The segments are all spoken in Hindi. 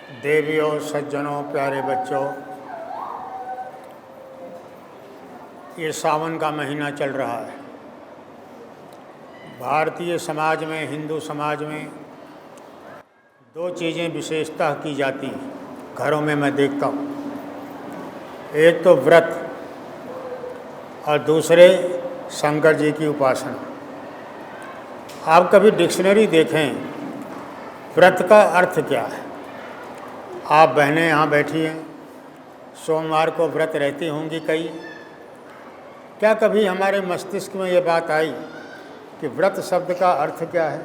देवियों, सज्जनों, प्यारे बच्चों, ये सावन का महीना चल रहा है। भारतीय समाज में, हिंदू समाज में दो चीज़ें विशेषतः की जाती हैं, घरों में मैं देखता हूँ। एक तो व्रत और दूसरे शंकर जी की उपासना। आप कभी डिक्शनरी देखें, व्रत का अर्थ क्या है। आप बहनें यहाँ बैठी हैं, सोमवार को व्रत रहती होंगी कई। क्या कभी हमारे मस्तिष्क में ये बात आई कि व्रत शब्द का अर्थ क्या है?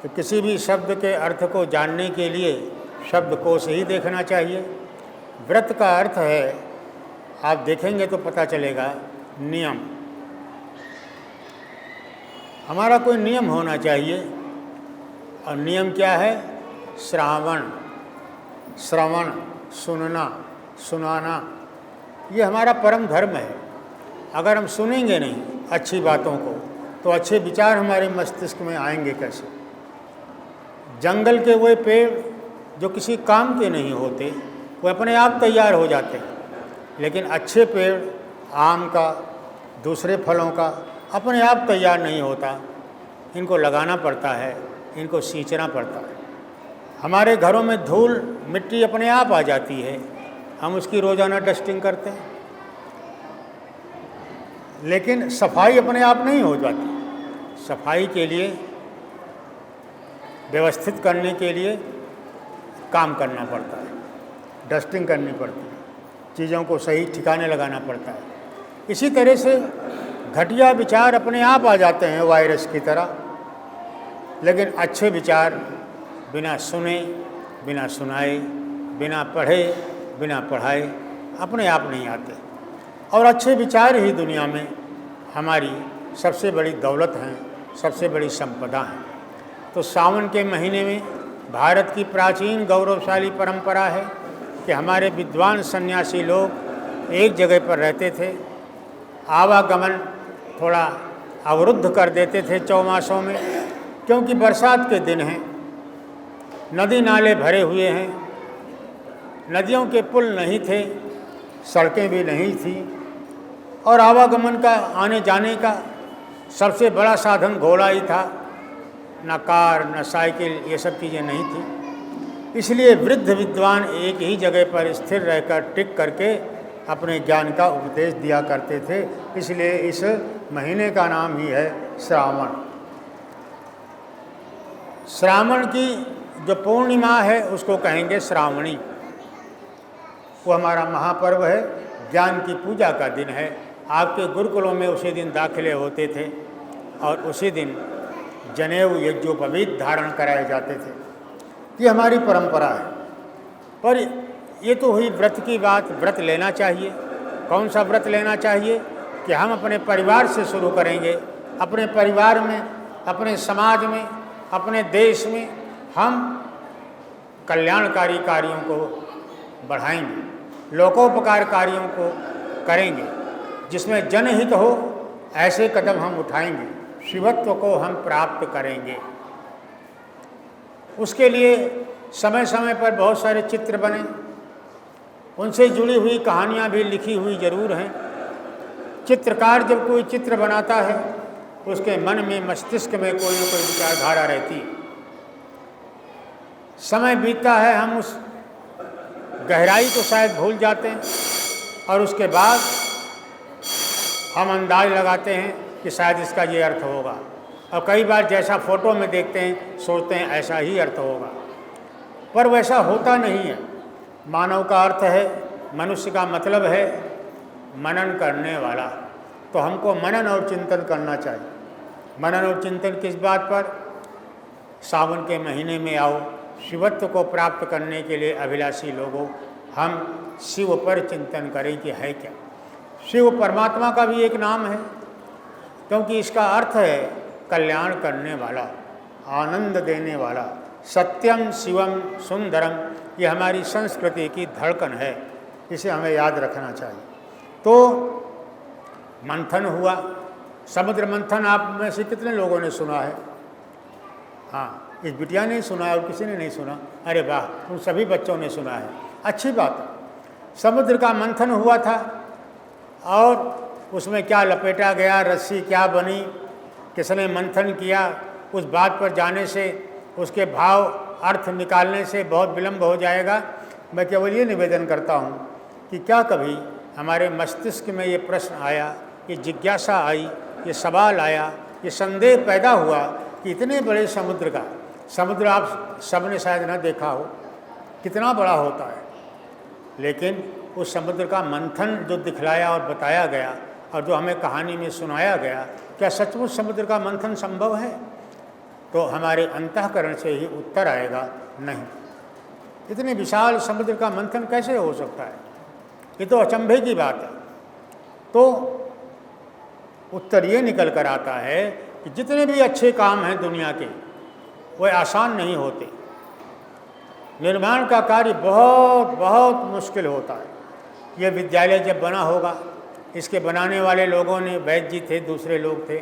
तो किसी भी शब्द के अर्थ को जानने के लिए शब्दकोश ही देखना चाहिए। व्रत का अर्थ है, आप देखेंगे तो पता चलेगा, नियम। हमारा कोई नियम होना चाहिए। और नियम क्या है? श्रावण, श्रवण, सुनना, सुनाना, ये हमारा परम धर्म है। अगर हम सुनेंगे नहीं अच्छी बातों को तो अच्छे विचार हमारे मस्तिष्क में आएंगे कैसे? जंगल के वो पेड़ जो किसी काम के नहीं होते वो अपने आप तैयार हो जाते हैं, लेकिन अच्छे पेड़ आम का, दूसरे फलों का अपने आप तैयार नहीं होता। इनको लगाना पड़ता है, इनको सींचना पड़ता है। हमारे घरों में धूल मिट्टी अपने आप आ जाती है, हम उसकी रोज़ाना डस्टिंग करते हैं, लेकिन सफाई अपने आप नहीं हो जाती। सफाई के लिए, व्यवस्थित करने के लिए काम करना पड़ता है, डस्टिंग करनी पड़ती है, चीज़ों को सही ठिकाने लगाना पड़ता है। इसी तरह से घटिया विचार अपने आप आ जाते हैं वायरस की तरह, लेकिन अच्छे विचार बिना सुने, बिना सुनाए, बिना पढ़े, बिना पढ़ाए अपने आप नहीं आते। और अच्छे विचार ही दुनिया में हमारी सबसे बड़ी दौलत हैं, सबसे बड़ी संपदा हैं। तो सावन के महीने में भारत की प्राचीन गौरवशाली परंपरा है कि हमारे विद्वान सन्यासी लोग एक जगह पर रहते थे। आवागमन थोड़ा अवरुद्ध कर देते थे चौमासों में, क्योंकि बरसात के दिन हैं, नदी नाले भरे हुए हैं, नदियों के पुल नहीं थे, सड़कें भी नहीं थी, और आवागमन का, आने जाने का सबसे बड़ा साधन घोड़ा ही था। न कार, न साइकिल, ये सब चीज़ें नहीं थी। इसलिए वृद्ध विद्वान एक ही जगह पर स्थिर रहकर, टिक करके अपने ज्ञान का उपदेश दिया करते थे। इसलिए इस महीने का नाम ही है श्रावण। श्रावण की जो पूर्णिमा है उसको कहेंगे श्रावणी। वो हमारा महापर्व है, ज्ञान की पूजा का दिन है। आपके गुरुकुलों में उसी दिन दाखिले होते थे और उसी दिन जनेऊ यज्ञोपवीत धारण कराए जाते थे। ये हमारी परंपरा है। पर ये तो हुई व्रत की बात। व्रत लेना चाहिए। कौन सा व्रत लेना चाहिए? कि हम अपने परिवार से शुरू करेंगे। अपने परिवार में, अपने समाज में, अपने देश में हम कल्याणकारी कार्यों को बढ़ाएंगे, लोकोपकार कार्यों को करेंगे, जिसमें जनहित हो ऐसे कदम हम उठाएंगे, शिवत्व को हम प्राप्त करेंगे। उसके लिए समय समय पर बहुत सारे चित्र बने, उनसे जुड़ी हुई कहानियाँ भी लिखी हुई जरूर हैं। चित्रकार जब कोई चित्र बनाता है उसके मन में, मस्तिष्क में कोई न कोई विचारधारा रहती है। समय बीतता है, हम उस गहराई को शायद भूल जाते हैं और उसके बाद हम अंदाज लगाते हैं कि शायद इसका ये अर्थ होगा। और कई बार जैसा फ़ोटो में देखते हैं सोचते हैं ऐसा ही अर्थ होगा, पर वैसा होता नहीं है। मानव का अर्थ है, मनुष्य का मतलब है मनन करने वाला। तो हमको मनन और चिंतन करना चाहिए। मनन और चिंतन किस बात पर? सावन के महीने में आओ, शिवत्व को प्राप्त करने के लिए अभिलाषी लोगों, हम शिव पर चिंतन करें कि है क्या। शिव परमात्मा का भी एक नाम है, क्योंकि इसका अर्थ है कल्याण करने वाला, आनंद देने वाला। सत्यम शिवम सुंदरम, ये हमारी संस्कृति की धड़कन है, इसे हमें याद रखना चाहिए। तो मंथन हुआ, समुद्र मंथन आप में से कितने लोगों ने सुना है? हाँ, इस बिटिया ने सुना है और किसी ने नहीं सुना। अरे वाह, उन सभी बच्चों ने सुना है, अच्छी बात है। समुद्र का मंथन हुआ था और उसमें क्या लपेटा गया, रस्सी क्या बनी, किसने मंथन किया, उस बात पर जाने से, उसके भाव अर्थ निकालने से बहुत विलम्ब हो जाएगा। मैं केवल ये निवेदन करता हूँ कि क्या कभी हमारे मस्तिष्क में ये प्रश्न आया, ये जिज्ञासा आई, ये सवाल आया, ये संदेह पैदा हुआ कि इतने बड़े समुद्र आप सबने शायद न देखा हो, कितना बड़ा होता है, लेकिन उस समुद्र का मंथन जो दिखलाया और बताया गया और जो हमें कहानी में सुनाया गया, क्या सचमुच समुद्र का मंथन संभव है? तो हमारे अंतःकरण से ही उत्तर आएगा, नहीं। इतने विशाल समुद्र का मंथन कैसे हो सकता है? ये तो अचंभे की बात है। तो उत्तर ये निकल कर आता है कि जितने भी अच्छे काम हैं दुनिया के, वह आसान नहीं होते। निर्माण का कार्य बहुत बहुत मुश्किल होता है। यह विद्यालय जब बना होगा, इसके बनाने वाले लोगों ने, वैद्य जी थे, दूसरे लोग थे,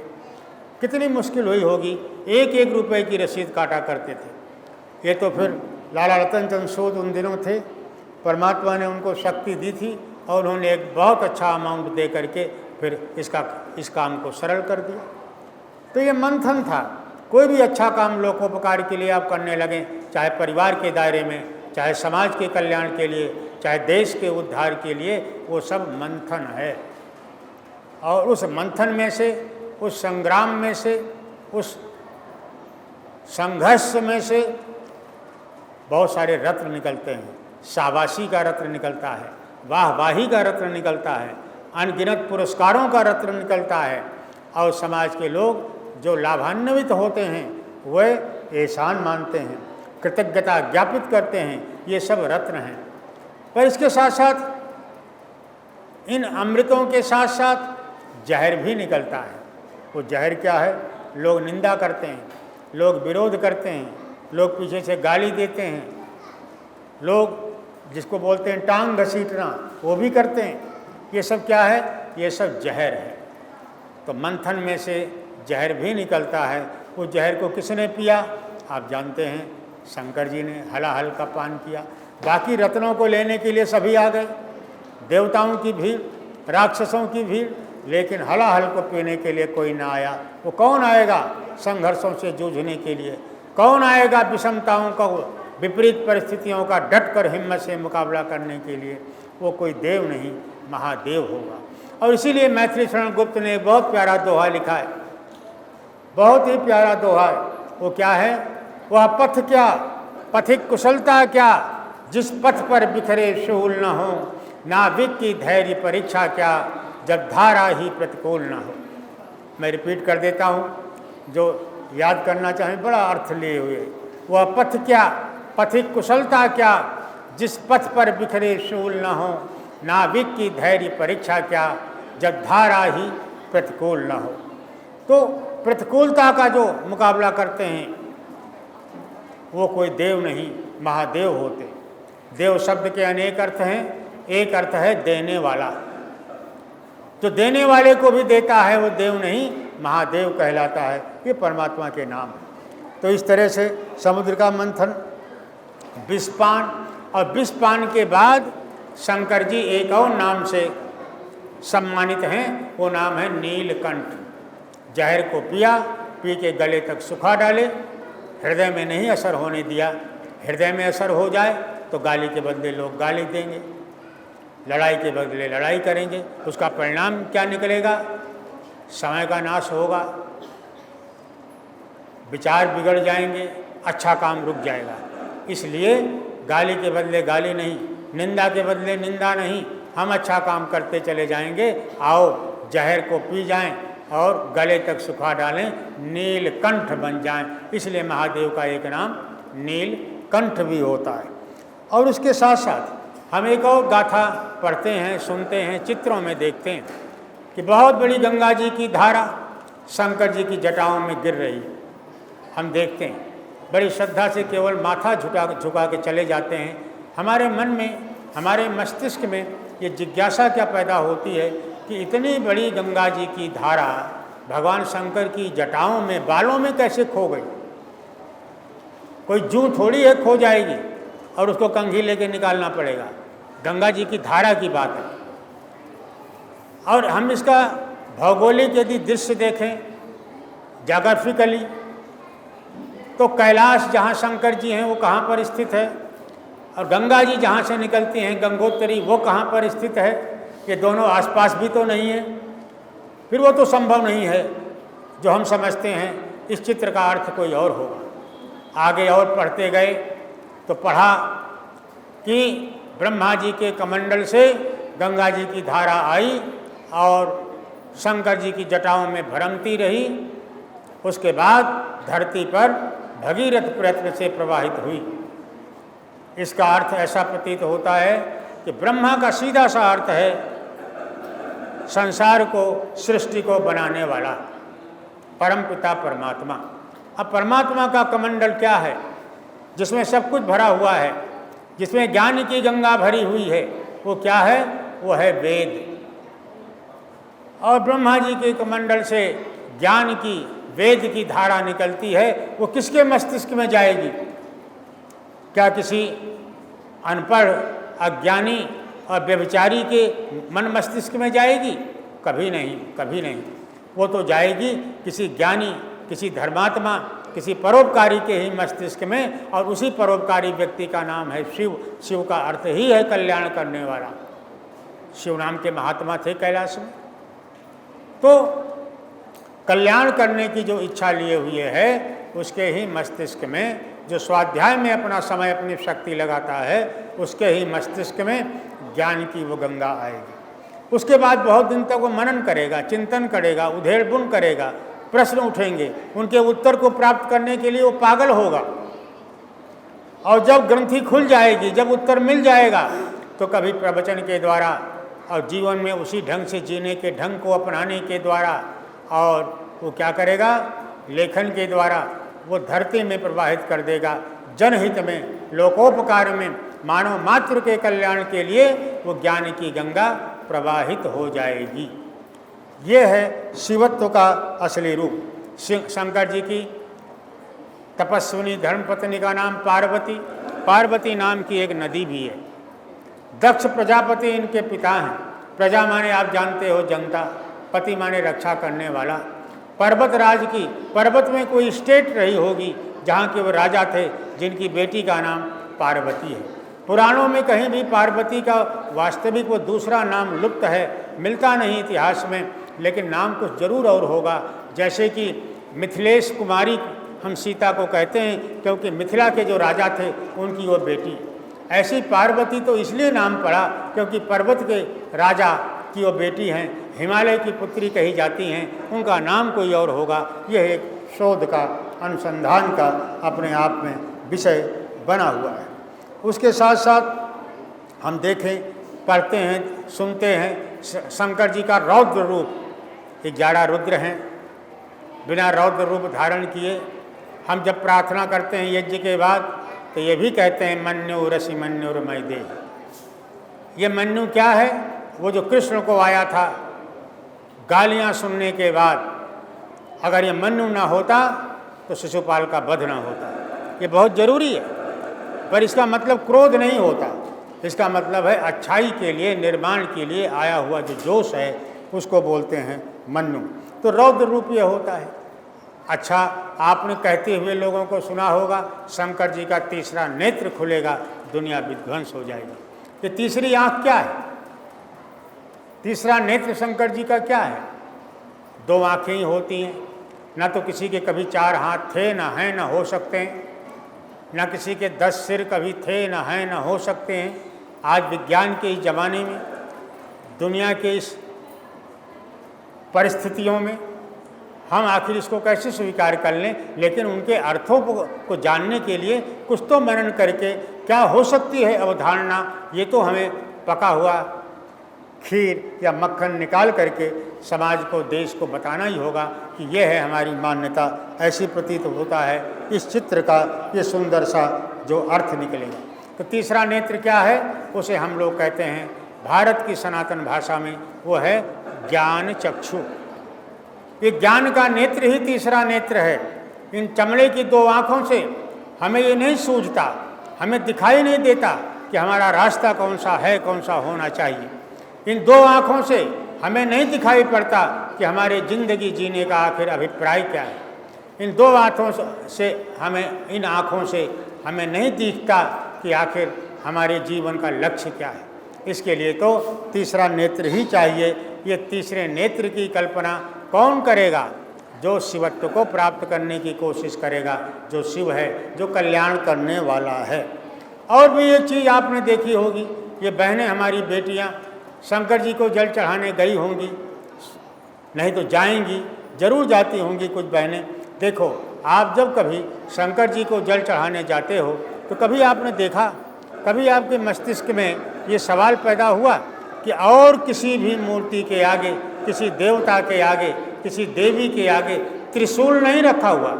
कितनी मुश्किल हुई होगी। एक एक रुपए की रसीद काटा करते थे। ये तो फिर लाला रतन चंद सूद उन दिनों थे, परमात्मा ने उनको शक्ति दी थी और उन्होंने एक बहुत अच्छा अमाउंट दे करके फिर इस काम को सरल कर दिया। तो ये मंथन था। कोई भी अच्छा काम लोकोपकार के लिए आप करने लगें, चाहे परिवार के दायरे में, चाहे समाज के कल्याण के लिए, चाहे देश के उद्धार के लिए, वो सब मंथन है। और उस मंथन में से, उस संग्राम में से, उस संघर्ष में से बहुत सारे रत्न निकलते हैं। शाबाशी का रत्न निकलता है, वाहवाही का रत्न निकलता है, अनगिनत पुरस्कारों का रत्न निकलता है। और समाज के लोग जो लाभान्वित होते हैं वह एहसान मानते हैं, कृतज्ञता ज्ञापित करते हैं। ये सब रत्न हैं। पर इसके साथ साथ, इन अमृतों के साथ साथ जहर भी निकलता है। वो जहर क्या है? लोग निंदा करते हैं, लोग विरोध करते हैं, लोग पीछे से गाली देते हैं, लोग जिसको बोलते हैं टांग घसीटना, वो भी करते हैं। ये सब क्या है? ये सब जहर है। तो मंथन में से जहर भी निकलता है। उस जहर को किसने पिया? आप जानते हैं, शंकर जी ने हलाहल का पान किया। बाकी रत्नों को लेने के लिए सभी आ गए, देवताओं की भीड़, राक्षसों की भीड़, लेकिन हलाहल को पीने के लिए कोई ना आया। वो कौन आएगा संघर्षों से जूझने के लिए? कौन आएगा विषमताओं का, विपरीत परिस्थितियों का डट कर हिम्मत से मुकाबला करने के लिए? वो कोई देव नहीं, महादेव होगा। और इसीलिए मैथिली शरण गुप्त ने बहुत प्यारा दोहा लिखा है, बहुत ही प्यारा दोहा है। वो क्या है? वह पथ क्या, पथिक कुशलता क्या, जिस पथ पर बिखरे शूल न हो, नाविक की धैर्य परीक्षा क्या, जब धारा ही प्रतिकूल न हो। मैं रिपीट कर देता हूँ, जो याद करना चाहें बड़ा अर्थ लिए हुए। वह पथ क्या, पथिक कुशलता क्या, जिस पथ पर बिखरे शूल न हो, नाविक की धैर्य परीक्षा क्या, जब धारा ही प्रतिकूल न हो। तो प्रतिकूलता का जो मुकाबला करते हैं वो कोई देव नहीं, महादेव होते। देव शब्द के अनेक अर्थ हैं। एक अर्थ है देने वाला। जो देने वाले को भी देता है वो देव नहीं, महादेव कहलाता है। ये परमात्मा के नाम है। तो इस तरह से समुद्र का मंथन, विषपान, और विषपान के बाद शंकर जी एक और नाम से सम्मानित हैं। वो नाम है नीलकंठ। जहर को पिया, पी के गले तक सुखा डाले, हृदय में नहीं असर होने दिया। हृदय में असर हो जाए तो गाली के बदले लोग गाली देंगे, लड़ाई के बदले लड़ाई करेंगे। उसका परिणाम क्या निकलेगा? समय का नाश होगा, विचार बिगड़ जाएंगे, अच्छा काम रुक जाएगा। इसलिए गाली के बदले गाली नहीं, निंदा के बदले निंदा नहीं, हम अच्छा काम करते चले जाएंगे। आओ जहर को पी जाएं और गले तक सुखा डालें, नीलकंठ बन जाएं। इसलिए महादेव का एक नाम नीलकंठ भी होता है। और उसके साथ साथ हम एक और गाथा पढ़ते हैं, सुनते हैं, चित्रों में देखते हैं कि बहुत बड़ी गंगा जी की धारा शंकर जी की जटाओं में गिर रही है। हम देखते हैं, बड़ी श्रद्धा से केवल माथा झुका के चले जाते हैं। हमारे मन में, हमारे मस्तिष्क में ये जिज्ञासा क्या पैदा होती है कि इतनी बड़ी गंगा जी की धारा भगवान शंकर की जटाओं में, बालों में कैसे खो गई? कोई जूं थोड़ी है खो जाएगी और उसको कंघी लेके निकालना पड़ेगा। गंगा जी की धारा की बात है। और हम इसका भौगोलिक यदि दृश्य देखें ज्योग्राफिकली, तो कैलाश जहाँ शंकर जी हैं वो कहाँ पर स्थित है, और गंगा जी जहाँ से निकलती हैं गंगोत्री वो कहाँ पर स्थित है। ये दोनों आसपास भी तो नहीं है, फिर वो तो संभव नहीं है जो हम समझते हैं। इस चित्र का अर्थ कोई और होगा। आगे और पढ़ते गए तो पढ़ा कि ब्रह्मा जी के कमंडल से गंगा जी की धारा आई और शंकर जी की जटाओं में भरमती रही। उसके बाद धरती पर भगीरथ प्रयत्न से प्रवाहित हुई। इसका अर्थ ऐसा प्रतीत होता है कि ब्रह्मा का सीधा सा अर्थ है संसार को, सृष्टि को बनाने वाला परमपिता परमात्मा। अब परमात्मा का कमंडल क्या है? जिसमें सब कुछ भरा हुआ है, जिसमें ज्ञान की गंगा भरी हुई है, वो क्या है? वो है वेद। और ब्रह्मा जी के कमंडल से ज्ञान की, वेद की धारा निकलती है। वो किसके मस्तिष्क में जाएगी? क्या किसी अनपढ़, अज्ञानी और व्यभिचारी के मन मस्तिष्क में जाएगी? कभी नहीं, कभी नहीं। वो तो जाएगी किसी ज्ञानी, किसी धर्मात्मा, किसी परोपकारी के ही मस्तिष्क में, और उसी परोपकारी व्यक्ति का नाम है शिव। शिव का अर्थ ही है कल्याण करने वाला। शिव नाम के महात्मा थे कैलाश में। तो कल्याण करने की जो इच्छा लिए हुए है, उसके ही मस्तिष्क में, जो स्वाध्याय में अपना समय, अपनी शक्ति लगाता है, उसके ही मस्तिष्क में ज्ञान की वो गंगा आएगी। उसके बाद बहुत दिन तक वो मनन करेगा, चिंतन करेगा, उधेड़-बुन करेगा, प्रश्न उठेंगे, उनके उत्तर को प्राप्त करने के लिए वो पागल होगा। और जब ग्रंथि खुल जाएगी, जब उत्तर मिल जाएगा, तो कभी प्रवचन के द्वारा और जीवन में उसी ढंग से जीने के ढंग को अपनाने के द्वारा, और वो क्या करेगा? लेखन के द्वारा वो धरती में प्रवाहित कर देगा। जनहित में, लोकोपकार में, मानव मात्र के कल्याण के लिए वो ज्ञान की गंगा प्रवाहित हो जाएगी। ये है शिवत्व का असली रूप। शंकर जी की तपस्विनी धर्मपत्नी का नाम पार्वती। पार्वती नाम की एक नदी भी है। दक्ष प्रजापति इनके पिता हैं। प्रजा माने आप जानते हो जनता, पति माने रक्षा करने वाला। पर्वत राज की, पर्वत में कोई स्टेट रही होगी जहाँ के वो राजा थे, जिनकी बेटी का नाम पार्वती है। पुराणों में कहीं भी पार्वती का वास्तविक वो दूसरा नाम लुप्त है, मिलता नहीं इतिहास में, लेकिन नाम कुछ जरूर और होगा। जैसे कि मिथिलेश कुमारी हम सीता को कहते हैं, क्योंकि मिथिला के जो राजा थे उनकी वो बेटी। ऐसी पार्वती तो इसलिए नाम पड़ा क्योंकि पर्वत के राजा की वो बेटी हैं, हिमालय की पुत्री कही जाती हैं, उनका नाम कोई और होगा। यह एक शोध का, अनुसंधान का अपने आप में विषय बना हुआ है। उसके साथ साथ हम देखें, पढ़ते हैं, सुनते हैं, शंकर जी का रौद्र रूप, 11 रुद्र हैं। बिना रौद्र रूप धारण किए हम जब प्रार्थना करते हैं यज्ञ के बाद, तो ये भी कहते हैं मन्यु रसि मन्युर मय देहि। ये मन्यु क्या है? वो जो कृष्ण को आया था गालियाँ सुनने के बाद। अगर ये मन्यु ना होता तो शिशुपाल का वध ना होता। ये बहुत ज़रूरी है, पर इसका मतलब क्रोध नहीं होता। इसका मतलब है अच्छाई के लिए, निर्माण के लिए आया हुआ जो जोश है, उसको बोलते हैं मन्यु। तो रौद्र रूप ये होता है। अच्छा, आपने कहते हुए लोगों को सुना होगा, शंकर जी का तीसरा नेत्र खुलेगा, दुनिया विध्वंस हो जाएगी। ये तीसरी आँख क्या है? तीसरा नेत्र शंकर जी का क्या है? 2 आँखें ही होती हैं। ना तो किसी के कभी 4 हाथ थे, ना हैं, ना हो सकते हैं। ना किसी के 10 सिर कभी थे, ना हैं, ना हो सकते हैं। आज विज्ञान के इस ज़माने में, दुनिया के इस परिस्थितियों में हम आखिर इसको कैसे स्वीकार कर लें? लेकिन उनके अर्थों को जानने के लिए कुछ तो मनन करके क्या हो सकती है अवधारणा, ये तो हमें पका हुआ खीर या मक्खन निकाल करके समाज को, देश को बताना ही होगा कि यह है हमारी मान्यता। ऐसी प्रतीत होता है इस चित्र का ये सुंदर सा जो अर्थ निकलेगा। तो तीसरा नेत्र क्या है? उसे हम लोग कहते हैं भारत की सनातन भाषा में वो है ज्ञान चक्षु। ये ज्ञान का नेत्र ही तीसरा नेत्र है। इन चमड़े की 2 आँखों से हमें ये नहीं सूझता, हमें दिखाई नहीं देता कि हमारा रास्ता कौन सा है, कौन सा होना चाहिए। इन दो आँखों से हमें नहीं दिखाई पड़ता कि हमारे ज़िंदगी जीने का आखिर अभिप्राय क्या है। इन दो आँखों से इन आँखों से हमें नहीं दिखता कि आखिर हमारे जीवन का लक्ष्य क्या है। इसके लिए तो तीसरा नेत्र ही चाहिए। ये तीसरे नेत्र की कल्पना कौन करेगा? जो शिवत्व को प्राप्त करने की कोशिश करेगा, जो शिव है, जो कल्याण करने वाला है। और भी एक चीज़ आपने देखी होगी, ये बहनें हमारी बेटियाँ शंकर जी को जल चढ़ाने गई होंगी, नहीं तो जाएंगी, जरूर जाती होंगी कुछ बहनें। देखो, आप जब कभी शंकर जी को जल चढ़ाने जाते हो तो कभी आपने देखा, कभी आपके मस्तिष्क में ये सवाल पैदा हुआ कि और किसी भी मूर्ति के आगे, किसी देवता के आगे, किसी देवी के आगे त्रिशूल नहीं रखा हुआ,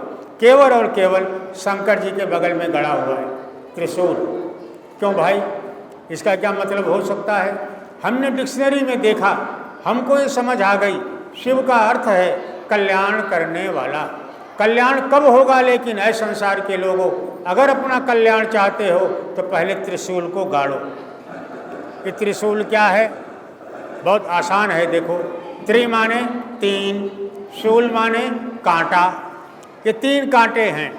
केवल और केवल शंकर जी के बगल में गड़ा हुआ है त्रिशूल? क्यों भाई? इसका क्या मतलब हो सकता है? हमने डिक्शनरी में देखा, हमको ये समझ आ गई, शिव का अर्थ है कल्याण करने वाला। कल्याण कब होगा? लेकिन ऐ संसार के लोगों, अगर अपना कल्याण चाहते हो तो पहले त्रिशूल को गाड़ो। ये त्रिशूल क्या है? बहुत आसान है। देखो, त्रि माने तीन, शूल माने कांटा। ये तीन कांटे हैं,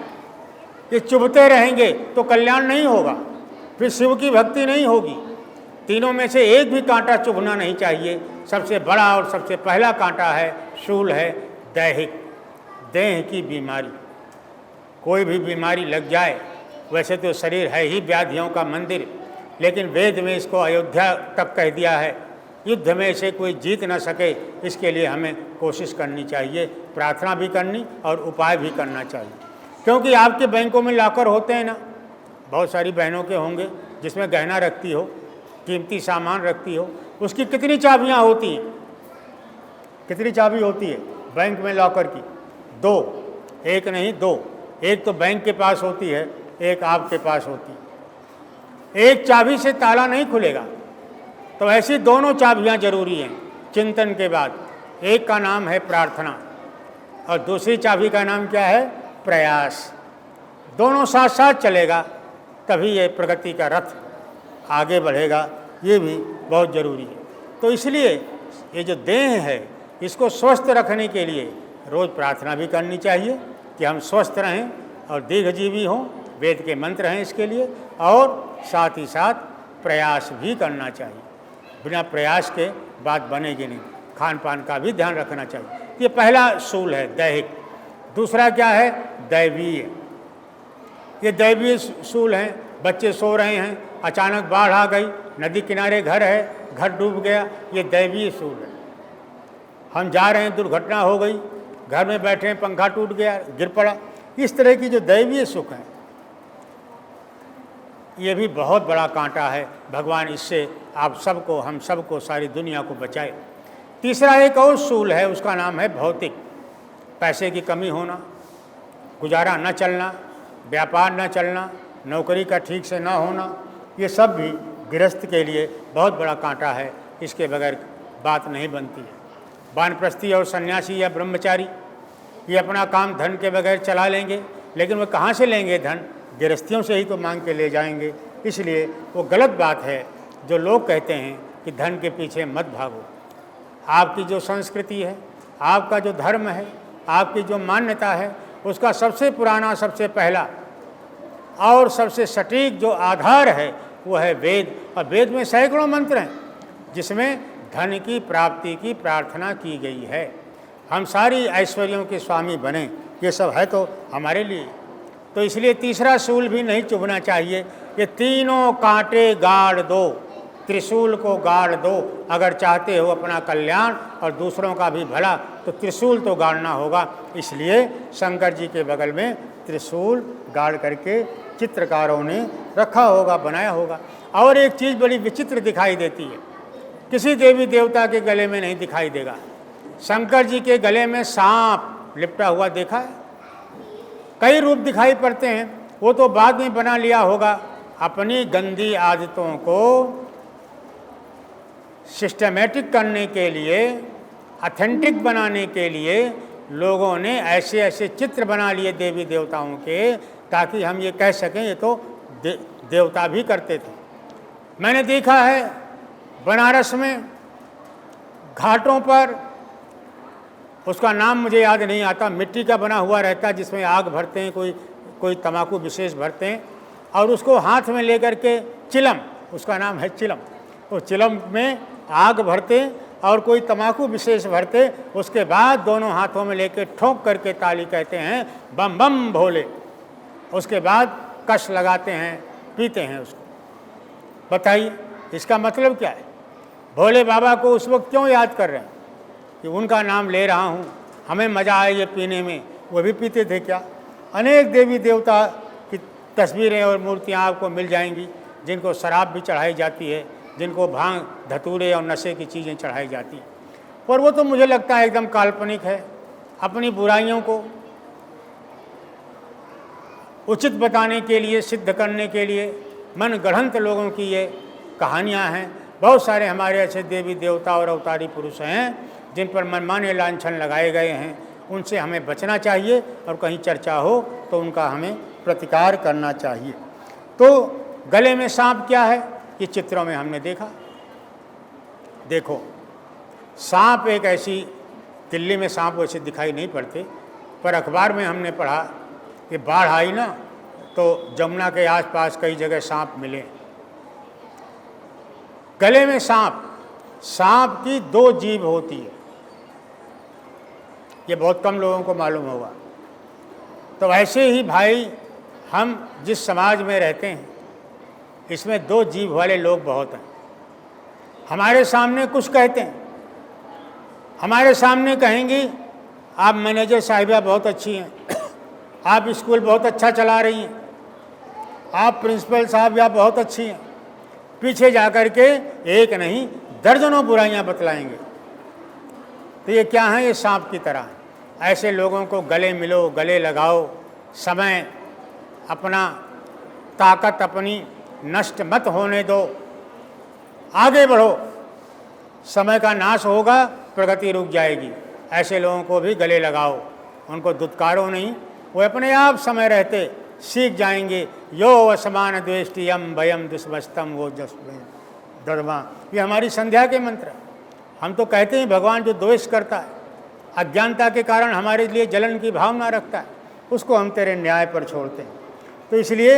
ये चुभते रहेंगे तो कल्याण नहीं होगा, फिर शिव की भक्ति नहीं होगी। तीनों में से एक भी कांटा चुभना नहीं चाहिए। सबसे बड़ा और सबसे पहला कांटा है शूल, है दैहिक, देह की बीमारी। कोई भी बीमारी लग जाए, वैसे तो शरीर है ही व्याधियों का मंदिर, लेकिन वेद में इसको अयोध्या तक कह दिया है। युद्ध में इसे कोई जीत न सके, इसके लिए हमें कोशिश करनी चाहिए, प्रार्थना भी करनी और उपाय भी करना चाहिए। क्योंकि आपके बैंकों में लॉकर होते हैं ना, बहुत सारी बहनों के होंगे जिसमें गहना रखती हो, कीमती सामान रखती हो, उसकी कितनी चाबियां होती हैं? कितनी चाबी होती है बैंक में लॉकर की? दो, एक नहीं दो। एक तो बैंक के पास होती है, एक आपके पास होती है। एक चाबी से ताला नहीं खुलेगा, तो ऐसी दोनों चाबियां जरूरी हैं चिंतन के बाद। एक का नाम है प्रार्थना और दूसरी चाबी का नाम क्या है? प्रयास। दोनों साथ साथ चलेगा, तभी ये प्रगति का रथ आगे बढ़ेगा। ये भी बहुत ज़रूरी है। तो इसलिए ये जो देह है, इसको स्वस्थ रखने के लिए रोज़ प्रार्थना भी करनी चाहिए कि हम स्वस्थ रहें और दीर्घजीवी हों। वेद के मंत्र हैं इसके लिए, और साथ ही साथ प्रयास भी करना चाहिए। बिना प्रयास के बात बनेगी नहीं। खान पान का भी ध्यान रखना चाहिए। ये पहला शूल है दैहिक। दूसरा क्या है? दैवीय। ये दैवीय शूल हैं। बच्चे सो रहे हैं, अचानक बाढ़ आ गई, नदी किनारे घर है, घर डूब गया, ये दैवीय शूल है। हम जा रहे हैं, दुर्घटना हो गई, घर में बैठे हैं, पंखा टूट गया, गिर पड़ा। इस तरह की जो दैवीय सुख है, ये भी बहुत बड़ा कांटा है। भगवान इससे आप सबको, हम सबको, सारी दुनिया को बचाए। तीसरा एक और शूल है, उसका नाम है भौतिक। पैसे की कमी होना, गुजारा न चलना, व्यापार न चलना, नौकरी का ठीक से न होना, ये सब भी गृहस्थ के लिए बहुत बड़ा कांटा है। इसके बगैर बात नहीं बनती है। वानप्रस्थी और सन्यासी या ब्रह्मचारी ये अपना काम धन के बगैर चला लेंगे, लेकिन वो कहाँ से लेंगे धन? गृहस्थियों से ही तो मांग के ले जाएंगे। इसलिए वो गलत बात है जो लोग कहते हैं कि धन के पीछे मत भागो। आपकी जो संस्कृति है, आपका जो धर्म है, आपकी जो मान्यता है, उसका सबसे पुराना, सबसे पहला और सबसे सटीक जो आधार है वो है वेद। और वेद में सैकड़ों मंत्र हैं जिसमें धन की प्राप्ति की प्रार्थना की गई है। हम सारी ऐश्वर्यों के स्वामी बने, ये सब है तो हमारे लिए। तो इसलिए तीसरा शूल भी नहीं चुभना चाहिए। ये तीनों कांटे गाड़ दो, त्रिशूल को गाड़ दो। अगर चाहते हो अपना कल्याण और दूसरों का भी भला, तो त्रिशूल तो गाड़ना होगा। इसलिए शंकर जी के बगल में त्रिशूल गाड़ करके चित्रकारों ने रखा होगा, बनाया होगा। और एक चीज़ बड़ी विचित्र दिखाई देती है, किसी देवी देवता के गले में नहीं दिखाई देगा। शंकर जी के गले में सांप लिपटा हुआ देखा है? कई रूप दिखाई पड़ते हैं, वो तो बाद में बना लिया होगा। अपनी गंदी आदतों को सिस्टमेटिक करने के लिए, ऑथेंटिक बनाने के लिए लोगों ने ऐसे ऐसे चित्र बना लिए देवी देवताओं के, ताकि हम ये कह सकें ये तो देवता भी करते थे। मैंने देखा है बनारस में घाटों पर, उसका नाम मुझे याद नहीं आता, मिट्टी का बना हुआ रहता है जिसमें आग भरते हैं, कोई तम्बाकू विशेष भरते हैं और उसको हाथ में लेकर के चिलम, उसका नाम है चिलम, तो चिलम में आग भरते और कोई तम्बाकू विशेष भरते, उसके बाद दोनों हाथों में लेकर ठोंक करके ताली कहते हैं बम बम भोले, उसके बाद कश लगाते हैं, पीते हैं उसको। बताइए इसका मतलब क्या है? भोले बाबा को उस वक्त क्यों याद कर रहे हैं कि उनका नाम ले रहा हूँ, हमें मज़ा आए ये पीने में। वो भी पीते थे क्या? अनेक देवी देवता की तस्वीरें और मूर्तियाँ आपको मिल जाएंगी जिनको शराब भी चढ़ाई जाती है, जिनको भांग धतूरे और नशे की चीज़ें चढ़ाई जाती हैं, पर वो तो मुझे लगता है एकदम काल्पनिक है। अपनी बुराइयों को उचित बताने के लिए, सिद्ध करने के लिए मन गढ़ंत लोगों की ये कहानियाँ हैं। बहुत सारे हमारे ऐसे देवी देवता और अवतारी पुरुष हैं जिन पर मनमाने लांछन लगाए गए हैं, उनसे हमें बचना चाहिए और कहीं चर्चा हो तो उनका हमें प्रतिकार करना चाहिए। तो गले में सांप क्या है, ये चित्रों में हमने देखा। देखो सांप एक ऐसी, दिल्ली में सांप वैसे दिखाई नहीं पड़ते, पर अखबार में हमने पढ़ा कि बाढ़ आई ना तो जमुना के आसपास कई जगह सांप मिले। गले में सांप, सांप की 2 जीभ होती है, ये बहुत कम लोगों को मालूम होगा। तो वैसे ही भाई हम जिस समाज में रहते हैं इसमें 2 जीभ वाले लोग बहुत हैं। हमारे सामने कुछ कहते हैं, हमारे सामने कहेंगी आप मैनेजर साहिबा बहुत अच्छी हैं, आप स्कूल बहुत अच्छा चला रही हैं, आप प्रिंसिपल साहब या बहुत अच्छी हैं। पीछे जाकर के एक नहीं दर्जनों बुराइयां बतलाएंगे। तो ये क्या है? ये सांप की तरह है। ऐसे लोगों को गले मिलो, गले लगाओ, समय अपना, ताकत अपनी नष्ट मत होने दो, आगे बढ़ो, समय का नाश होगा, प्रगति रुक जाएगी। ऐसे लोगों को भी गले लगाओ, उनको दुत्कारो नहीं, वो अपने आप समय रहते सीख जाएंगे। यो असमान द्वेष्टियम वयम दुष्मस्तम वो दर्मा, ये हमारी संध्या के मंत्र है। हम तो कहते हैं भगवान जो द्वेष करता है, अज्ञानता के कारण हमारे लिए जलन की भावना रखता है, उसको हम तेरे न्याय पर छोड़ते हैं। तो इसलिए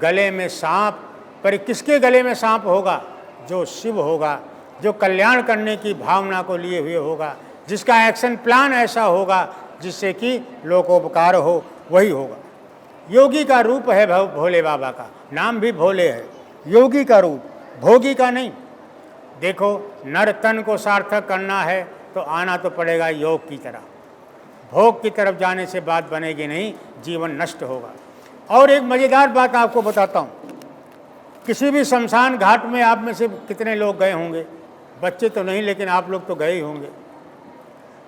गले में सांप, पर किसके गले में सांप होगा? जो शिव होगा, जो कल्याण करने की भावना को लिए हुए होगा, जिसका एक्शन प्लान ऐसा होगा जिससे कि लोकोपकार हो, वही होगा। योगी का रूप है भोले बाबा का, नाम भी भोले है, योगी का रूप, भोगी का नहीं। देखो नर तन को सार्थक करना है तो आना तो पड़ेगा योग की तरह, भोग की तरफ जाने से बात बनेगी नहीं, जीवन नष्ट होगा। और एक मज़ेदार बात आपको बताता हूँ, किसी भी शमशान घाट में आप में से कितने लोग गए होंगे? बच्चे तो नहीं, लेकिन आप लोग तो गए ही होंगे।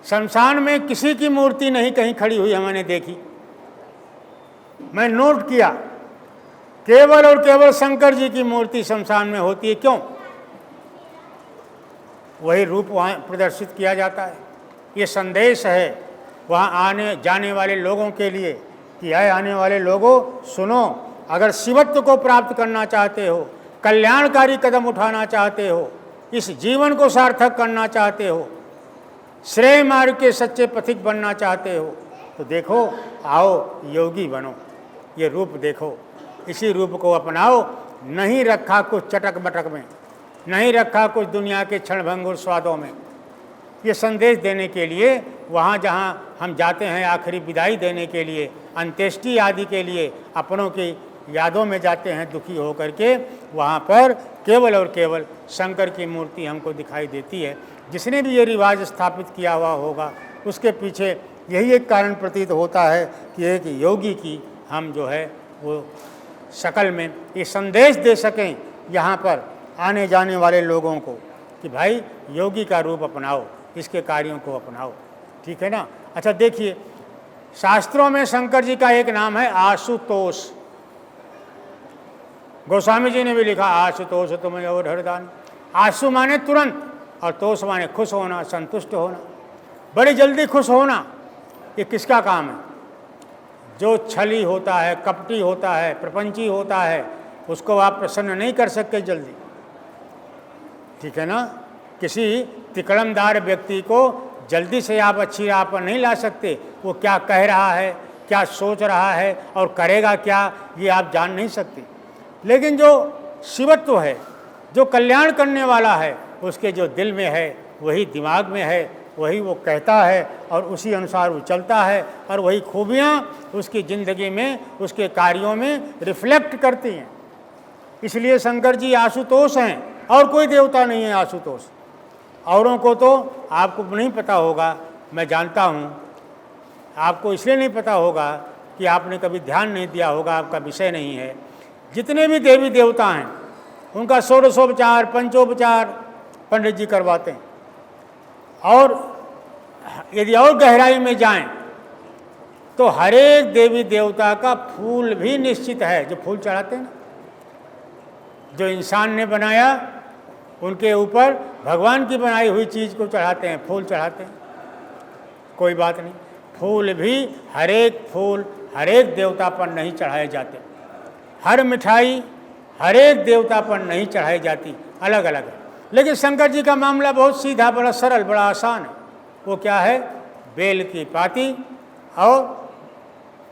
शमशान में किसी की मूर्ति नहीं कहीं खड़ी हुई मैंने देखी। मैं नोट किया, केवल और केवल शंकर जी की मूर्ति शमशान में होती है। क्यों? वही रूप वहाँ प्रदर्शित किया जाता है। ये संदेश है वहाँ आने जाने वाले लोगों के लिए कि आए आने वाले लोगों सुनो, अगर शिवत्व को प्राप्त करना चाहते हो, कल्याणकारी कदम उठाना चाहते हो, इस जीवन को सार्थक करना चाहते हो, श्रेय मार्ग के सच्चे पथिक बनना चाहते हो, तो देखो आओ योगी बनो, ये रूप देखो, इसी रूप को अपनाओ। नहीं रखा कुछ चटक बटक में, नहीं रखा कुछ दुनिया के क्षणभंगुर स्वादों में। ये संदेश देने के लिए वहाँ जहाँ हम जाते हैं आखिरी विदाई देने के लिए, अंत्येष्टि आदि के लिए अपनों की यादों में जाते हैं दुखी होकर के, वहाँ पर केवल और केवल शंकर की मूर्ति हमको दिखाई देती है। जिसने भी ये रिवाज स्थापित किया हुआ होगा उसके पीछे यही एक कारण प्रतीत होता है कि एक योगी की हम जो है वो शकल में ये संदेश दे सकें यहाँ पर आने जाने वाले लोगों को कि भाई योगी का रूप अपनाओ, इसके कार्यों को अपनाओ। ठीक है ना? अच्छा देखिए, शास्त्रों में शंकर जी का एक नाम है आशुतोष। गोस्वामी जी ने भी लिखा आशुतोष तुम्हें और हरदान। आशु माने तुरंत और तोष माने खुश होना, संतुष्ट होना, बड़ी जल्दी खुश होना। ये किसका काम है? जो छली होता है, कपटी होता है, प्रपंची होता है, उसको आप प्रसन्न नहीं कर सकते जल्दी, ठीक है ना। किसी तिकड़मदार व्यक्ति को जल्दी से आप अच्छी राह पर नहीं ला सकते। वो क्या कह रहा है, क्या सोच रहा है और करेगा क्या, ये आप जान नहीं सकते। लेकिन जो शिवत्व है, जो कल्याण करने वाला है, उसके जो दिल में है वही दिमाग में है, वही वो कहता है और उसी अनुसार वो चलता है, और वही खूबियाँ उसकी ज़िंदगी में, उसके कार्यों में रिफ्लेक्ट करती हैं। इसलिए शंकर जी आशुतोष हैं, और कोई देवता नहीं है आशुतोष। औरों को तो आपको नहीं पता होगा, मैं जानता हूँ। आपको इसलिए नहीं पता होगा कि आपने कभी ध्यान नहीं दिया होगा, आपका विषय नहीं है। जितने भी देवी देवता हैं उनका षोडशोपचार, पंचोपचार पंडित जी करवाते हैं। और यदि और गहराई में जाएं तो हर एक देवी देवता का फूल भी निश्चित है, जो फूल चढ़ाते हैं ना, जो इंसान ने बनाया उनके ऊपर भगवान की बनाई हुई चीज़ को चढ़ाते हैं, फूल चढ़ाते हैं। कोई बात नहीं, फूल भी हर एक देवता पर नहीं चढ़ाए जाते। हर मिठाई हर एक देवता पर नहीं चढ़ाई जाती, अलग अलग है। लेकिन शंकर जी का मामला बहुत सीधा, बड़ा सरल, बड़ा आसान है। वो क्या है? बेल की पाती और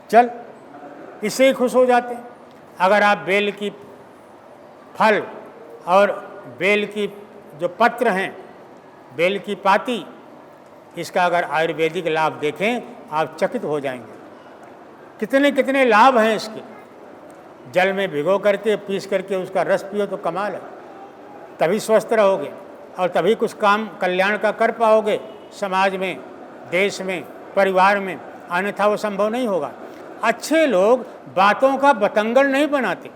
जल, इससे ही खुश हो जाते हैं। अगर आप बेल की फल और बेल की जो पत्र हैं, बेल की पाती, इसका अगर आयुर्वेदिक लाभ देखें आप चकित हो जाएंगे। कितने कितने लाभ हैं इसके। जल में भिगो करके पीस करके उसका रस पियो तो कमाल है, तभी स्वस्थ रहोगे और तभी कुछ काम कल्याण का कर पाओगे समाज में, देश में, परिवार में, अन्यथा वो संभव नहीं होगा। अच्छे लोग बातों का बतंगड़ नहीं बनाते,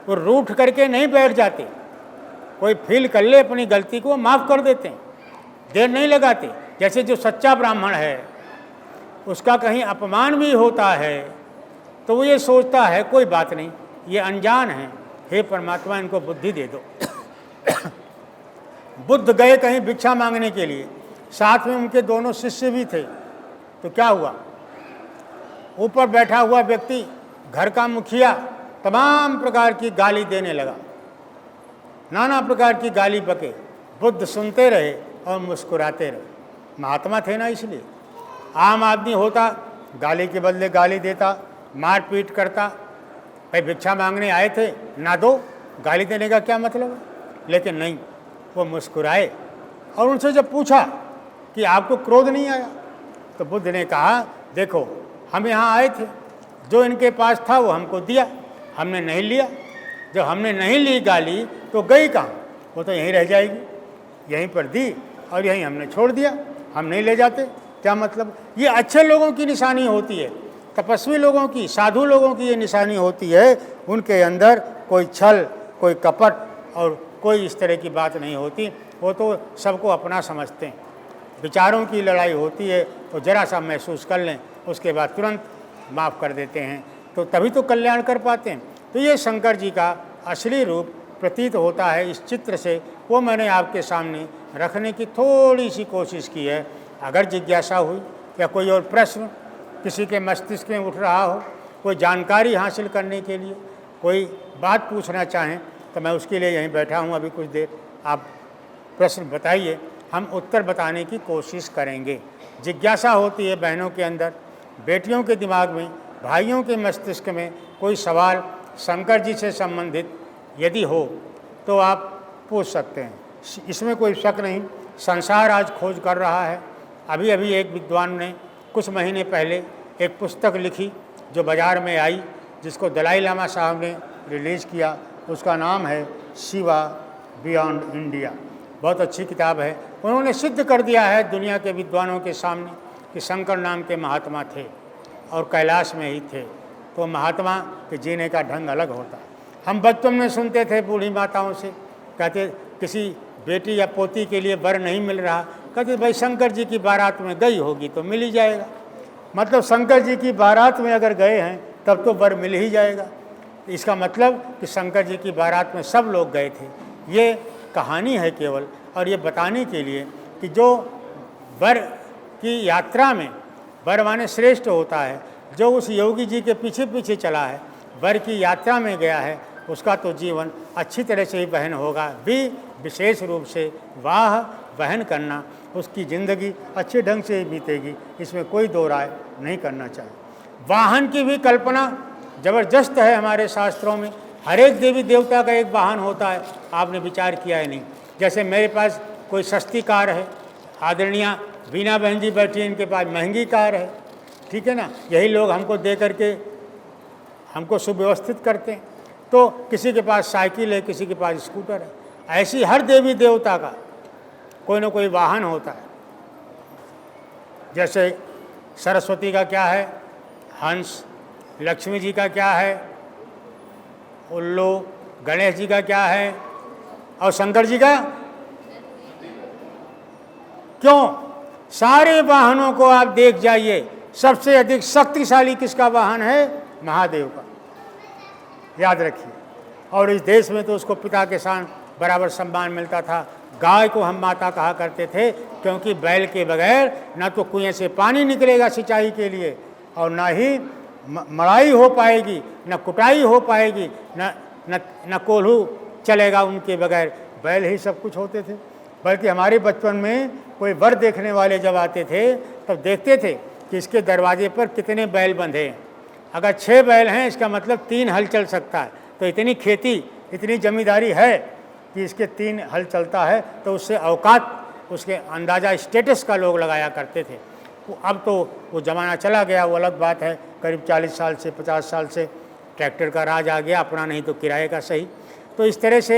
वो रूठ करके नहीं बैठ जाते। कोई फील कर ले अपनी गलती को, माफ़ कर देते हैं, देर नहीं लगाते। जैसे जो सच्चा ब्राह्मण है उसका कहीं अपमान भी होता है तो वो ये सोचता है कोई बात नहीं, ये अनजान है, हे परमात्मा इनको बुद्धि दे दो। बुद्ध गए कहीं भिक्षा मांगने के लिए, साथ में उनके दोनों शिष्य भी थे। तो क्या हुआ? ऊपर बैठा हुआ व्यक्ति, घर का मुखिया, तमाम प्रकार की गाली देने लगा, नाना प्रकार की गाली बके। बुद्ध सुनते रहे और मुस्कुराते रहे। महात्मा थे ना, इसलिए। आम आदमी होता गाली के बदले गाली देता, मारपीट करता। भाई भिक्षा मांगने आए थे, ना दो, गाली देने का क्या मतलब है? लेकिन नहीं, वो मुस्कुराए और उनसे जब पूछा कि आपको क्रोध नहीं आया, तो बुद्ध ने कहा देखो हम यहाँ आए थे, जो इनके पास था वो हमको दिया, हमने नहीं लिया। जब हमने नहीं ली गाली तो गई कहाँ? वो तो यहीं रह जाएगी, यहीं पर दी और यहीं हमने छोड़ दिया, हम नहीं ले जाते। क्या मतलब? ये अच्छे लोगों की निशानी होती है, तपस्वी लोगों की, साधु लोगों की ये निशानी होती है। उनके अंदर कोई छल, कोई कपट और कोई इस तरह की बात नहीं होती। वो तो सबको अपना समझते हैं। विचारों की लड़ाई होती है तो जरा सा महसूस कर लें, उसके बाद तुरंत माफ़ कर देते हैं, तो तभी तो कल्याण कर पाते हैं। तो ये शंकर जी का असली रूप प्रतीत होता है इस चित्र से। वो मैंने आपके सामने रखने की थोड़ी सी कोशिश की है। अगर जिज्ञासा हुई या कोई और प्रश्न किसी के मस्तिष्क में उठ रहा हो, कोई जानकारी हासिल करने के लिए कोई बात पूछना चाहें, तो मैं उसके लिए यहीं बैठा हूँ अभी कुछ देर। आप प्रश्न बताइए, हम उत्तर बताने की कोशिश करेंगे। जिज्ञासा होती है बहनों के अंदर, बेटियों के दिमाग में, भाइयों के मस्तिष्क में कोई सवाल शंकर जी से संबंधित यदि हो तो आप पूछ सकते हैं, इसमें कोई शक नहीं। संसार आज खोज कर रहा है। अभी अभी एक विद्वान ने कुछ महीने पहले एक पुस्तक लिखी जो बाज़ार में आई, जिसको दलाई लामा साहब ने रिलीज़ किया। उसका नाम है शिवा बियॉन्ड इंडिया। बहुत अच्छी किताब है। उन्होंने सिद्ध कर दिया है दुनिया के विद्वानों के सामने कि शंकर नाम के महात्मा थे और कैलाश में ही थे। तो महात्मा के जीने का ढंग अलग होता है। हम बचपन में सुनते थे बूढ़ी माताओं से, कहते किसी बेटी या पोती के लिए वर नहीं मिल रहा, कहते भाई शंकर जी की बारात में गई होगी तो मिल ही जाएगा। मतलब शंकर जी की बारात में अगर गए हैं तब तो वर मिल ही जाएगा। इसका मतलब कि शंकर जी की बारात में सब लोग गए थे। ये कहानी है केवल, और ये बताने के लिए कि जो वर की यात्रा में, वर माने श्रेष्ठ होता है, जो उस योगी जी के पीछे पीछे चला है, वर की यात्रा में गया है, उसका तो जीवन अच्छी तरह से ही वहन होगा भी, विशेष रूप से वाह वहन करना, उसकी ज़िंदगी अच्छे ढंग से ही बीतेगी, इसमें कोई दो राय नहीं करना चाहिए। वाहन की भी कल्पना ज़बरदस्त है हमारे शास्त्रों में। हर एक देवी देवता का एक वाहन होता है, आपने विचार किया है नहीं? जैसे मेरे पास कोई सस्ती कार है, आदरणीय वीणा बहन जी बैठी हैं, इनके पास महंगी कार है, ठीक है ना। यही लोग हमको दे करके हमको सुव्यवस्थित करते हैं। तो किसी के पास साइकिल है, किसी के पास स्कूटर है। ऐसी हर देवी देवता का कोई ना कोई वाहन होता है। जैसे सरस्वती का क्या है? हंस। लक्ष्मी जी का क्या है? उल्लू। गणेश जी का क्या है? और शंकर जी का? क्यों? सारे वाहनों को आप देख जाइए, सबसे अधिक शक्तिशाली किसका वाहन है? महादेव का, याद रखिए। और इस देश में तो उसको पिता के साथ बराबर सम्मान मिलता था। गाय को हम माता कहा करते थे, क्योंकि बैल के बगैर न तो कुएं से पानी निकलेगा सिंचाई के लिए, और न ही मड़ाई हो पाएगी, न कुटाई हो पाएगी, न कोल्हू चलेगा उनके बगैर। बैल ही सब कुछ होते थे। बल्कि हमारे बचपन में कोई वर देखने वाले जब आते थे, तब देखते थे कि इसके दरवाजे पर कितने बैल बंधे हैं। अगर 6 बैल हैं, इसका मतलब 3 हल चल सकता है। तो इतनी खेती, इतनी जमींदारी है कि इसके 3 हल चलता है, तो उससे औकात, उसके अंदाज़ा स्टेटस का लोग लगाया करते थे। अब तो वो ज़माना चला गया, वो अलग बात है। करीब 40 साल से 50 साल से ट्रैक्टर का राज आ गया, अपना नहीं तो किराए का सही। तो इस तरह से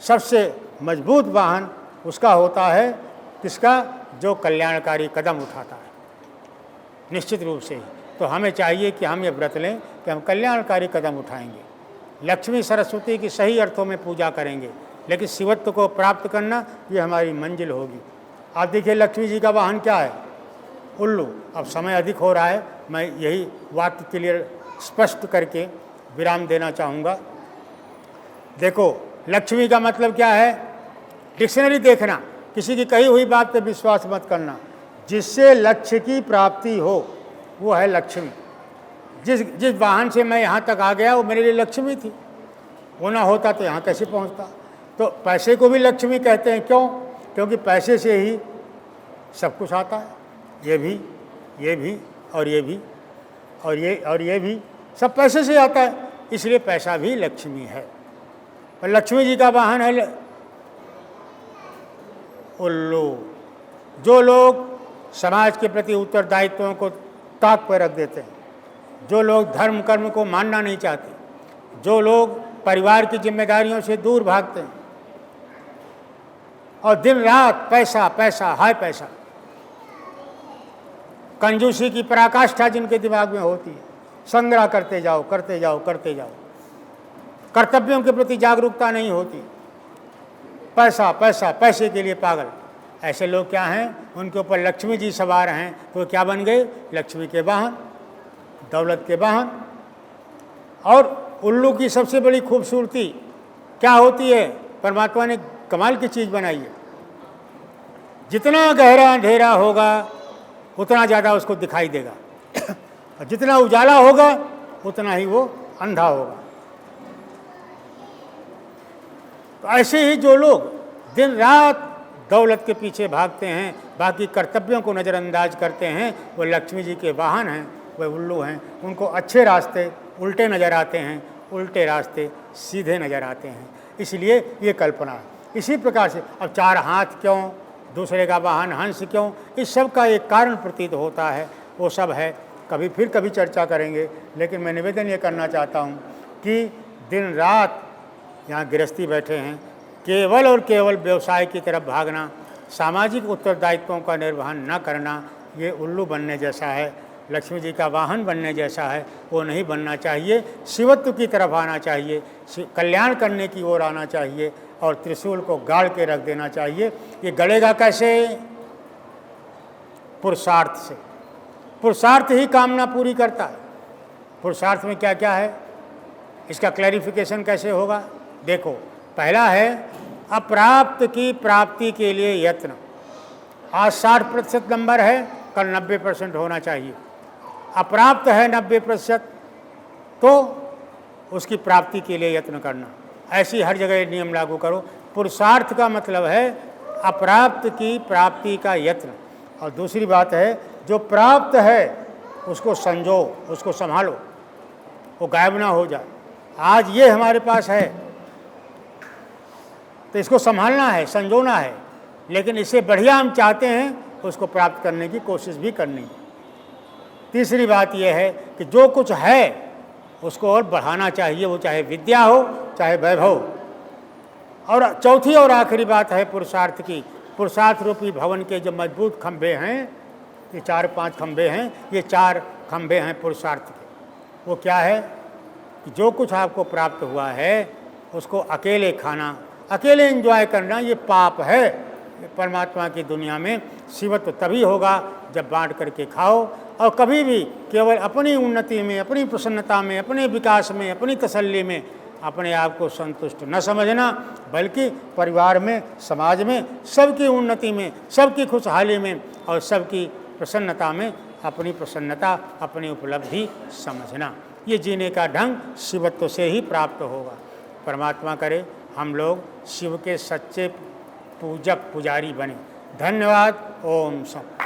सबसे मजबूत वाहन उसका होता है, किसका? जो कल्याणकारी कदम उठाता है, निश्चित रूप से ही। तो हमें चाहिए कि हम ये व्रत लें कि हम कल्याणकारी कदम उठाएंगे, लक्ष्मी सरस्वती की सही अर्थों में पूजा करेंगे, लेकिन शिवत्व को प्राप्त करना ये हमारी मंजिल होगी। आप देखिए, लक्ष्मी जी का वाहन क्या है? उल्लू। अब समय अधिक हो रहा है, मैं यही वाक्य क्लियर स्पष्ट करके विराम देना चाहूँगा। देखो, लक्ष्मी का मतलब क्या है? डिक्शनरी देखना, किसी की कही हुई बात पर विश्वास मत करना। जिससे लक्ष्य की प्राप्ति हो वो है लक्ष्मी। जिस वाहन से मैं यहाँ तक आ गया वो मेरे लिए लक्ष्मी थी, वो ना होता तो यहाँ कैसे पहुँचता। तो पैसे को भी लक्ष्मी कहते हैं। क्यों? क्योंकि पैसे से ही सब कुछ आता है। ये भी और ये भी और ये भी सब पैसे से आता है, इसलिए पैसा भी लक्ष्मी है। और लक्ष्मी जी का वाहन है उल्लू। जो लोग समाज के प्रति उत्तरदायित्वों को ताक पर रख देते हैं, जो लोग धर्म कर्म को मानना नहीं चाहते, जो लोग परिवार की जिम्मेदारियों से दूर भागते हैं और दिन रात पैसा पैसा हाय पैसा, कंजूसी की पराकाष्ठा जिनके दिमाग में होती है, संग्रह करते जाओ करते जाओ करते जाओ, कर्तव्यों के प्रति जागरूकता नहीं होती, पैसा पैसा पैसे के लिए पागल, ऐसे लोग क्या हैं? उनके ऊपर लक्ष्मी जी सवार हैं, तो क्या बन गए? लक्ष्मी के वाहन, दौलत के वाहन। और उल्लू की सबसे बड़ी खूबसूरती क्या होती है? परमात्मा ने कमाल की चीज़ बनाई है। जितना गहरा अंधेरा होगा उतना ज़्यादा उसको दिखाई देगा, और जितना उजाला होगा उतना ही वो अंधा होगा। तो ऐसे ही जो लोग दिन रात दौलत के पीछे भागते हैं, बाकी कर्तव्यों को नज़रअंदाज करते हैं, वो लक्ष्मी जी के वाहन हैं, वो उल्लू हैं। उनको अच्छे रास्ते उल्टे नज़र आते हैं, उल्टे रास्ते सीधे नज़र आते हैं। इसलिए ये कल्पना है। इसी प्रकार से अब 4 हाथ क्यों, दूसरे का वाहन हंस क्यों, इस सब का एक कारण प्रतीत होता है। वो सब है, कभी चर्चा करेंगे। लेकिन मैं निवेदन ये करना चाहता हूँ कि दिन रात यहाँ गृहस्थी बैठे हैं, केवल और केवल व्यवसाय की तरफ भागना, सामाजिक उत्तरदायित्वों का निर्वहन न करना, ये उल्लू बनने जैसा है, लक्ष्मी जी का वाहन बनने जैसा है। वो नहीं बनना चाहिए। शिवत्व की तरफ आना चाहिए, कल्याण करने की ओर आना चाहिए, और त्रिशूल को गाड़ के रख देना चाहिए। ये गड़ेगा कैसे? पुरुषार्थ से। पुरुषार्थ ही कामना पूरी करता है। पुरुषार्थ में क्या क्या है, इसका क्लैरिफिकेशन कैसे होगा? देखो, पहला है अप्राप्त की प्राप्ति के लिए यत्न। आज 60% नंबर है, कल 90% होना चाहिए। अप्राप्त है 90%, तो उसकी प्राप्ति के लिए यत्न करना। ऐसी हर जगह ये नियम लागू करो। पुरुषार्थ का मतलब है अप्राप्त की प्राप्ति का यत्न। और दूसरी बात है, जो प्राप्त है उसको संजो, उसको संभालो, वो गायब ना हो जाए। आज ये हमारे पास है तो इसको संभालना है, संजोना है, लेकिन इससे बढ़िया हम चाहते हैं उसको प्राप्त करने की कोशिश भी करनी है। तीसरी बात यह है कि जो कुछ है उसको और बढ़ाना चाहिए, वो चाहे विद्या हो चाहे वैभव। और चौथी और आखिरी बात है पुरुषार्थ की। पुरुषार्थ रूपी भवन के जो मजबूत खंभे हैं, ये 4-5 खंभे हैं, ये 4 खंभे हैं पुरुषार्थ के। वो क्या है कि जो कुछ आपको प्राप्त हुआ है उसको अकेले खाना, अकेले एंजॉय करना, ये पाप है। परमात्मा की दुनिया में शिवत्व तभी होगा जब बांट करके खाओ। और कभी भी केवल अपनी उन्नति में, अपनी प्रसन्नता में, अपने विकास में, अपनी तसल्ली में अपने आप को संतुष्ट न समझना, बल्कि परिवार में, समाज में, सबकी उन्नति में, सबकी खुशहाली में और सबकी प्रसन्नता में अपनी प्रसन्नता, अपनी उपलब्धि समझना। ये जीने का ढंग शिवत्व से ही प्राप्त होगा। परमात्मा करे हम लोग शिव के सच्चे पूजक, पुजारी बने। धन्यवाद। ओम सत।